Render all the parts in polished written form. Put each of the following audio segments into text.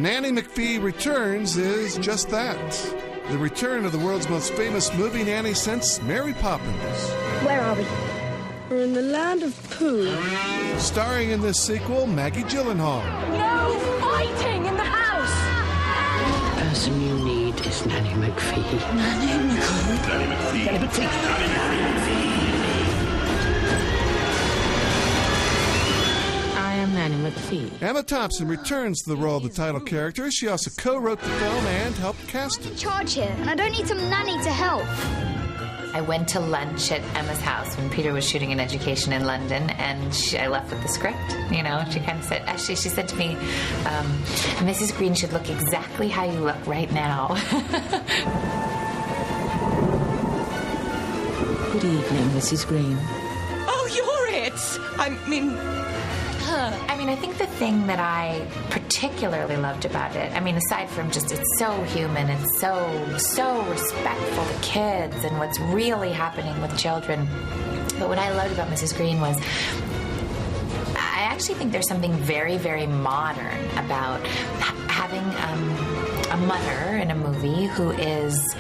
Nanny McPhee Returns is just that. The return of the world's most famous movie nanny since Mary Poppins. Where are we? We're in the land of Pooh. Starring in this sequel, Maggie Gyllenhaal. No fighting in the house! The person you need is Nanny McPhee. Nanny McPhee? Nanny McPhee. Nanny McPhee. Nanny McPhee. I am Nanny McPhee. Emma Thompson returns to the role of the title character. She also co-wrote the film and helped cast I'm in it. charge here, and I don't need some nanny to help. I went to lunch at Emma's house when Peter was shooting An Education in London, and I left with the script. You know, she kind of said, actually, she said to me, Mrs. Green should look exactly how you look right now. Good evening, Mrs. Green. Oh, you're it! I mean, I think the thing that I particularly loved about it, aside from just it's so human, it's so respectful to kids and what's really happening with children. But what I loved about Mrs. Green was I actually think there's something very, very modern about having a mother in a movie who is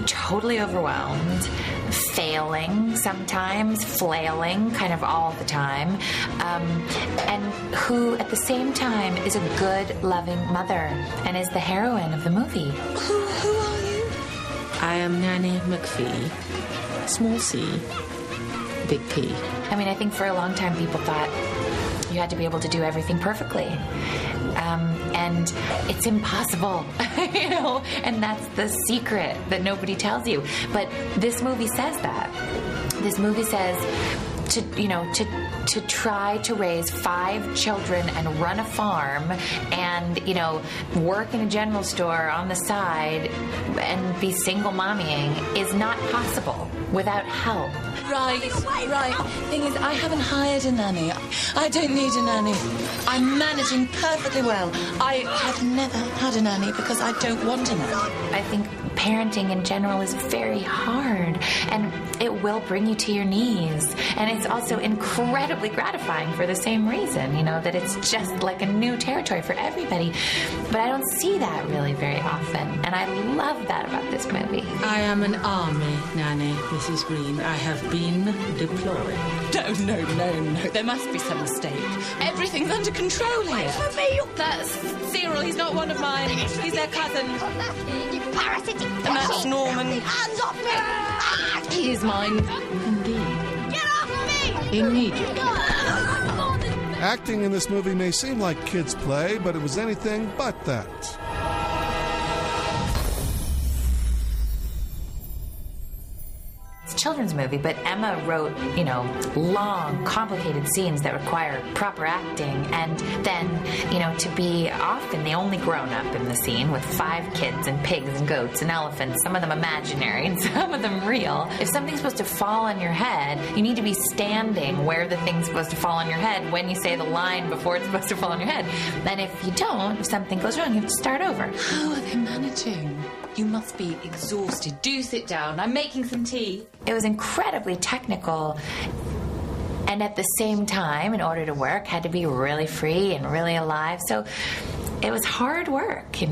totally overwhelmed, failing sometimes, flailing kind of all the time, and who at the same time is a good, loving mother and is the heroine of the movie. who are you? I am Nanny McPhee. Small C, big P. I think for a long time people thought you had to be able to do everything perfectly. And it's impossible, and that's the secret that nobody tells you. But this movie says that. This movie says to try to raise 5 children and run a farm and, work in a general store on the side and be single mommying is not possible without help. Right. Thing is, I haven't hired a nanny. I don't need a nanny. I'm managing perfectly well. I have never had a nanny because I don't want a nanny. I think parenting in general is very hard, and it will bring you to your knees. And it's also incredibly gratifying for the same reason, that it's just like a new territory for everybody. But I don't see that really very often, and I love that about this movie. I am an army nanny, Mrs. Green. I have been deployed. No. There must be some mistake. Everything's under control here. For me, that's Cyril. He's not one of mine. He's their cousin. You parasitic. And that's Norman. Hands off me! He is mine. Indeed. Get off me! Immediately. Acting in this movie may seem like kids' play, but it was anything but that. It's a children's movie, but Emma wrote, long, complicated scenes that require proper acting, and then, to be often the only grown-up in the scene with 5 kids and pigs and goats and elephants, some of them imaginary and some of them real. If something's supposed to fall on your head, you need to be standing where the thing's supposed to fall on your head when you say the line before it's supposed to fall on your head. And if you don't, if something goes wrong, you have to start over. How are they managing? You must be exhausted. Do sit down. I'm making some tea. It was incredibly technical, and at the same time, in order to work, had to be really free and really alive. So it was hard work, They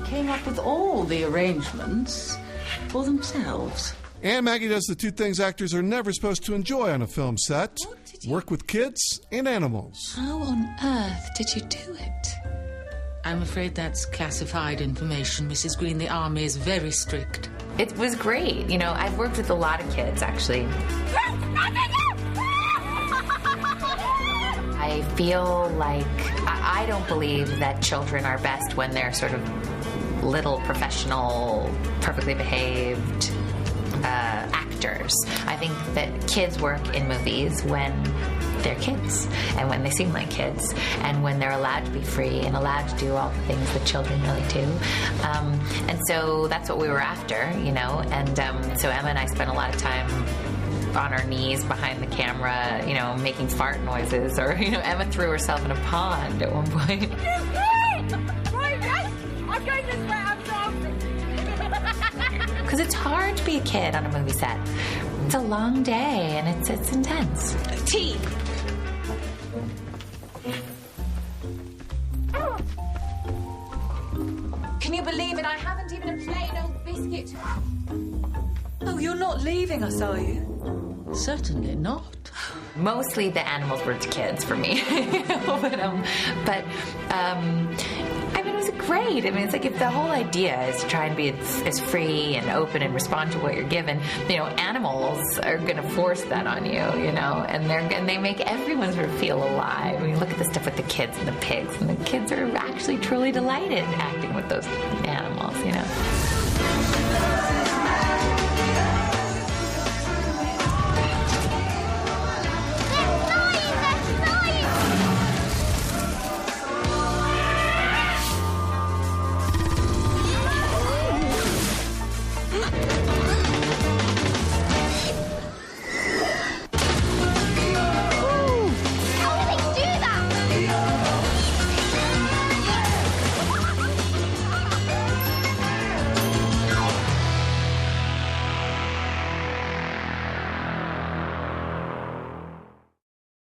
came up with all the arrangements for themselves. And Maggie does the 2 things actors are never supposed to enjoy on a film set: work with kids and animals. How on earth did you do it? I'm afraid that's classified information, Mrs. Green. The Army is very strict. It was great. I've worked with a lot of kids, actually. I feel like I don't believe that children are best when they're sort of little, professional, perfectly behaved actors. I think that kids work in movies when they're kids and when they seem like kids and when they're allowed to be free and allowed to do all the things that children really do. And so that's what we were after, and so Emma and I spent a lot of time on our knees behind the camera, making fart noises, or, Emma threw herself in a pond at one point. I'm going this way, I'm sorry. Because it's hard to be a kid on a movie set. It's a long day, and it's intense. Tea. I haven't even a plain old biscuit. Oh, you're not leaving us, are you? Certainly not. Mostly the animals were the kids for me. but I mean, it was great. I mean, it's like if the whole idea is to try and be as free and open and respond to what you're given, animals are going to force that on you, and they make everyone sort of feel alive. I mean, look at the stuff with the kids and the pigs, and the kids are actually truly delighted acting with those animals,